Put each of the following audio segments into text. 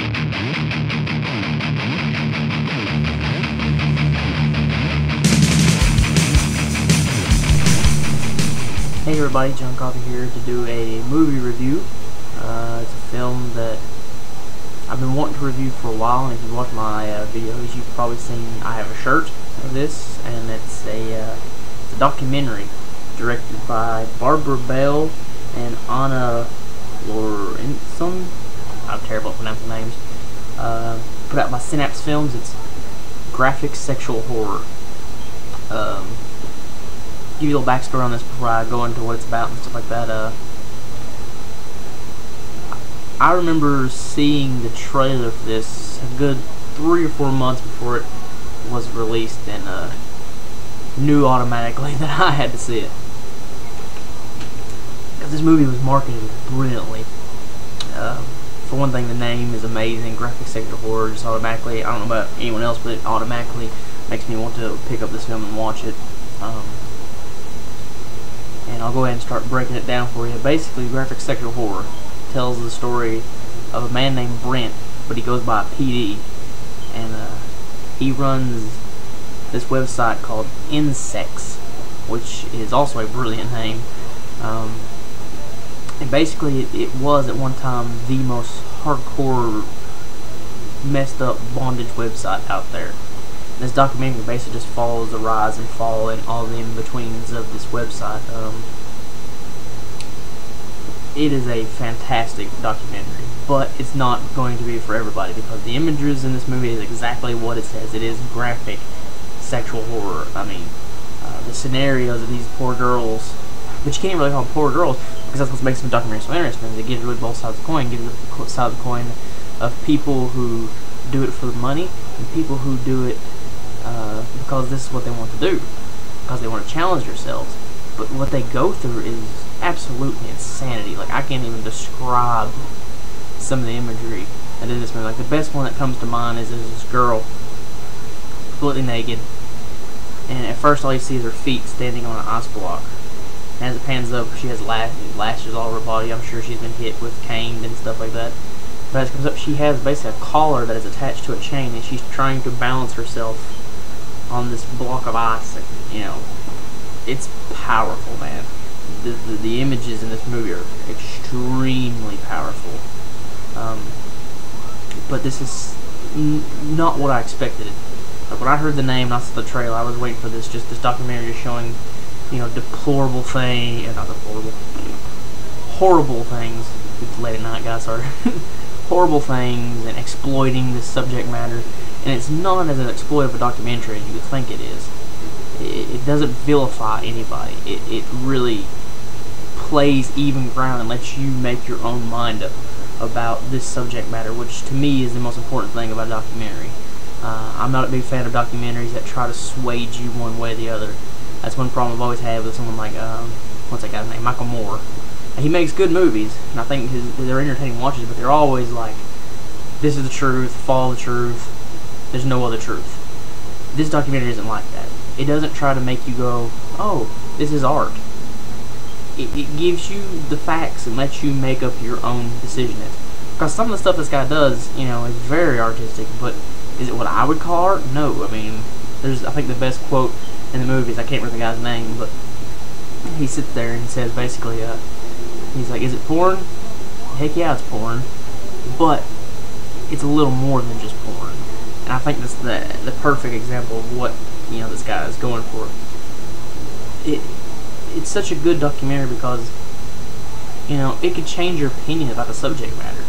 Hey everybody, John Coffey here to do a movie review. It's a film that I've been wanting to review for a while, and if you watch my videos, you've probably seen I have a shirt of this, and it's a documentary directed by Barbara Bell and Anna Lorentzen. I'm terrible at pronouncing names. Put out by Synapse Films. It's graphic sexual horror. Give you a little backstory on this before I go into what it's about and stuff like that. I remember seeing the trailer for this a good 3 or 4 months before it was released, and knew automatically that I had to see it, because this movie was marketed brilliantly. For one thing, the name is amazing. Graphic sexual horror, just automatically, I don't know about anyone else, but it automatically makes me want to pick up this film and watch it. And I'll go ahead and start breaking it down for you. Basically, graphic sexual horror tells the story of a man named Brent, but he goes by PD, and he runs this website called Insex, which is also a brilliant name. And basically, it was at one time the most hardcore, messed up bondage website out there. This documentary basically just follows the rise and fall and all the in-betweens of this website. It is a fantastic documentary, but it's not going to be for everybody, because the images in this movie is exactly what it says. It is graphic sexual horror. I mean, the scenarios of these poor girls, but you can't really call them poor girls, because that's what makes the documentary so interesting. They give really both sides of the coin. Give the side of the coin of people who do it for the money, and people who do it because this is what they want to do, because they want to challenge themselves. But what they go through is absolutely insanity. Like, I can't even describe some of the imagery that is in this movie. Like, the best one that comes to mind is this girl completely naked, and at first all you see is her feet standing on an ice block. And as it pans up, she has lashes all over her body. I'm sure she's been hit with cane and stuff like that. But as it comes up, she has basically a collar that is attached to a chain, and she's trying to balance herself on this block of ice. And, you know, it's powerful, man. The images in this movie are extremely powerful. But this is not what I expected. Like, when I heard the name and I saw the trailer, I was waiting for this documentary just showing, you know, deplorable things, not deplorable, horrible things. It's late at night, guys, sorry. Horrible things and exploiting this subject matter, and it's not as an exploitative documentary as you would think it is. It doesn't vilify anybody. It really plays even ground and lets you make your own mind up about this subject matter, which to me is the most important thing about a documentary. I'm not a big fan of documentaries that try to sway you one way or the other. That's one problem I've always had with someone like, what's that guy's name? Michael Moore. He makes good movies, and I think they're entertaining watches, but they're always like, this is the truth, follow the truth, there's no other truth. This documentary isn't like that. It doesn't try to make you go, oh, this is art. It gives you the facts and lets you make up your own decision. Because some of the stuff this guy does, you know, is very artistic, but is it what I would call art? No. I mean, I think the best quote in the movie is, I can't remember the guy's name, but he sits there and he says basically, he's like, is it porn? Heck yeah, it's porn. But it's a little more than just porn. And I think that's the perfect example of what, you know, this guy is going for. It's such a good documentary because, you know, it could change your opinion about the subject matter.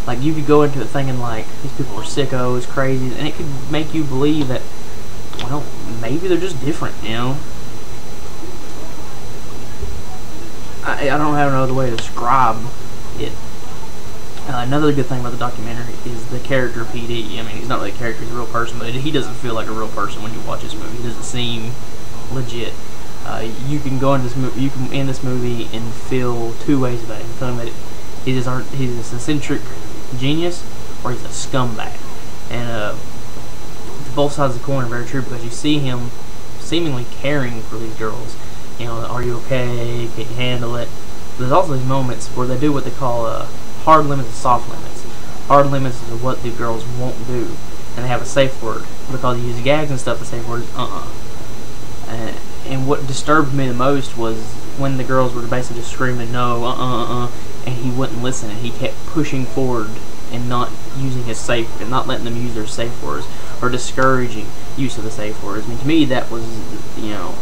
Like, you could go into it thinking, like, these people are sickos, crazy, and it could make you believe that, well, maybe they're just different, you know? I don't have another way to describe it. Another good thing about the documentary is the character PD. I mean, he's not really a character, he's a real person, but he doesn't feel like a real person when you watch this movie. He doesn't seem legit. You can go into this movie, you can end this movie and feel two ways about it. You feel that he's this eccentric genius, or he's a scumbag. And both sides of the coin are very true, because you see him seemingly caring for these girls. You know, are you okay? Can you handle it? There's also these moments where they do what they call hard limits and soft limits. hard limits of what the girls won't do, and they have a safe word because you use gags and stuff. The safe word is and what disturbed me the most was when the girls were basically just screaming no, and he wouldn't listen, and he kept pushing forward and not using his safe, and not letting them use their safe words, or discouraging use of the safe words. I mean, to me, that was, you know,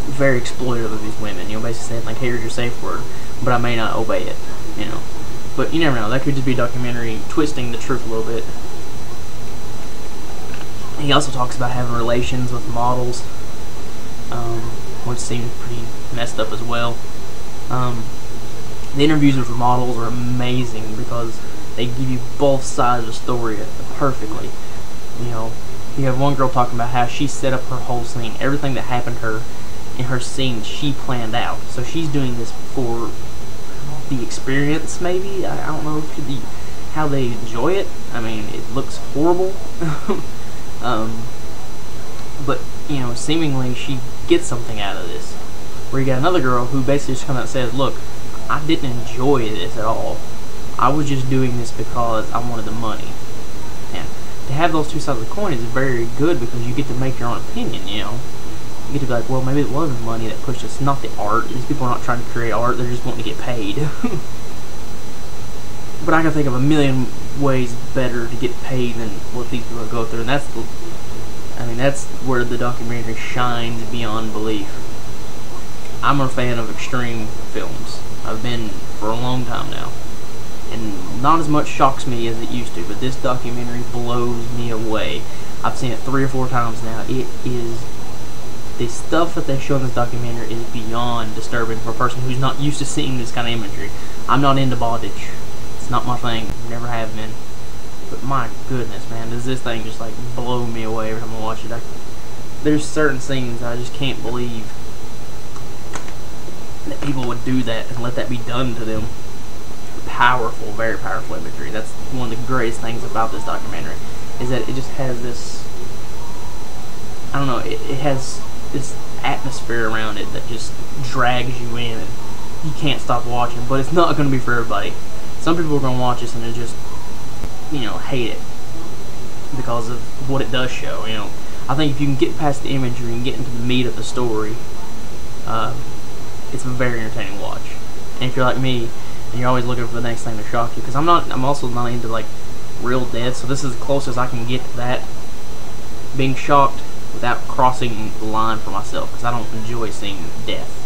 very exploitative of these women. You know, basically saying like, here's your safe word, but I may not obey it. You know, but you never know. That could just be a documentary twisting the truth a little bit. He also talks about having relations with models, which seems pretty messed up as well. The interviews with models are amazing because they give you both sides of the story perfectly. You know, you have one girl talking about how she set up her whole scene. Everything that happened to her in her scene, she planned out. So she's doing this for the experience, maybe. I don't know how they enjoy it. I mean, it looks horrible. But, you know, seemingly she gets something out of this. Where you got another girl who basically just comes out and says, look, I didn't enjoy this at all. I was just doing this because I wanted the money. And to have those two sides of the coin is very good because you get to make your own opinion, you know. You get to be like, well, maybe it wasn't money that pushed us, not the art. These people are not trying to create art, they're just wanting to get paid. But I can think of a million ways better to get paid than what these people go through, and that's where the documentary shines beyond belief. I'm a fan of extreme films. I've been for a long time now, and not as much shocks me as it used to, but this documentary blows me away. I've seen it 3 or 4 times now. It is, the stuff that they show in this documentary is beyond disturbing for a person who's not used to seeing this kind of imagery. I'm not into bondage. It's not my thing. Never have been. But my goodness, man, does this thing just like blow me away every time I watch it. There's certain scenes I just can't believe that people would do that and let that be done to them. Powerful, very powerful imagery. That's one of the greatest things about this documentary, is that it just has this, I don't know, it has this atmosphere around it that just drags you in and you can't stop watching. But it's not going to be for everybody. Some people are going to watch this and they just, you know, hate it because of what it does show. You know, I think if you can get past the imagery and get into the meat of the story, it's a very entertaining watch. And if you're like me and you're always looking for the next thing to shock you, because I'm also not into like real death, so this is as close as I can get to that, being shocked without crossing the line for myself, because I don't enjoy seeing death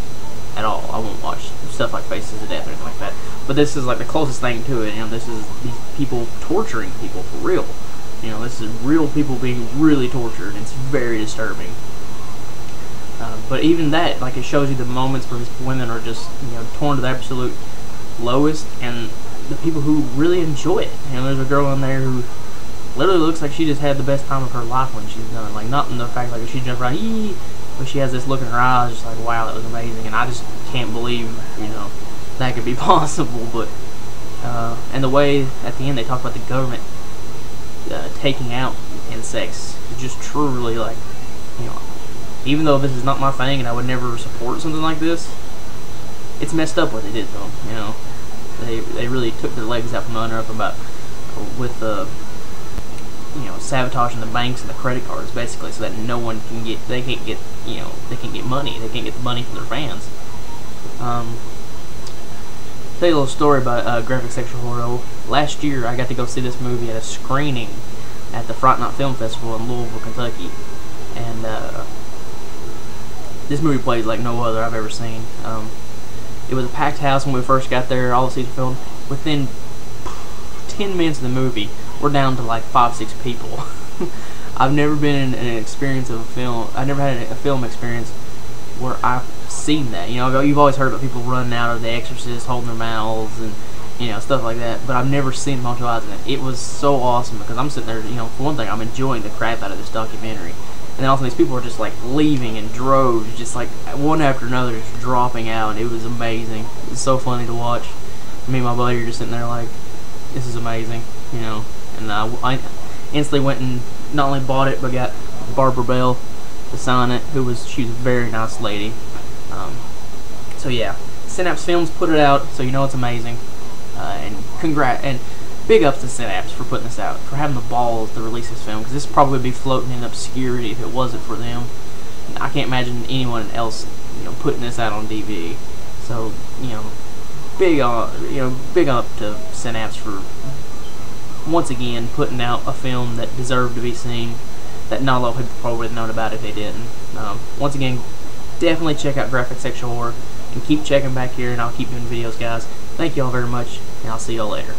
at all. I won't watch stuff like Faces of Death or anything like that. But this is like the closest thing to it. You know, this is these people torturing people for real. You know, this is real people being really tortured. It's very disturbing. But even that, like, it shows you the moments where these women are just, you know, torn to the absolute lowest, and the people who really enjoy it. You know, there's a girl in there who literally looks like she just had the best time of her life when she's done. Like, not in the fact like she jumped around, ee, but she has this look in her eyes, just like, wow, that was amazing. And I just can't believe, you know, that could be possible. But and the way at the end they talk about the government taking out insects is just truly, like, you know, even though this is not my thing and I would never support something like this, it's messed up what they did to them. You know, they really took their legs out from under them about with you know, sabotaging the banks and the credit cards, basically, so that no one can get, they can't get, you know, they can't get money. They can't get the money from their fans. Tell you a little story about graphic sexual horror. Last year, I got to go see this movie at a screening at the Fright Night Film Festival in Louisville, Kentucky, and this movie plays like no other I've ever seen. It was a packed house when we first got there. All the seats were filled. Within 10 minutes of the movie, we're down to like 5-6 people. I've never been in an experience of a film. I've never had a film experience where I've seen that. You know, you've always heard about people running out of The Exorcist, holding their mouths, and, you know, stuff like that. But I've never seen martial arts in it. It was so awesome because I'm sitting there, you know, for one thing, I'm enjoying the crap out of this documentary. And then also these people are just like leaving in droves, just like one after another, just dropping out, and it was amazing. It was so funny to watch. Me and my buddy are just sitting there like, this is amazing, you know. And I instantly went and not only bought it, but got Barbara Bell to sign it, she was a very nice lady. So yeah, Synapse Films put it out, so you know it's amazing. And big ups to Synapse for putting this out, for having the balls to release this film, because this probably would be floating in obscurity if it wasn't for them. And I can't imagine anyone else, putting this out on DVD. So, big up to Synapse for once again putting out a film that deserved to be seen, that not a lot of people probably would have known about if they didn't. Once again, definitely check out Graphic Sexual Horror, and keep checking back here, and I'll keep doing videos, guys. Thank you all very much, and I'll see y'all later.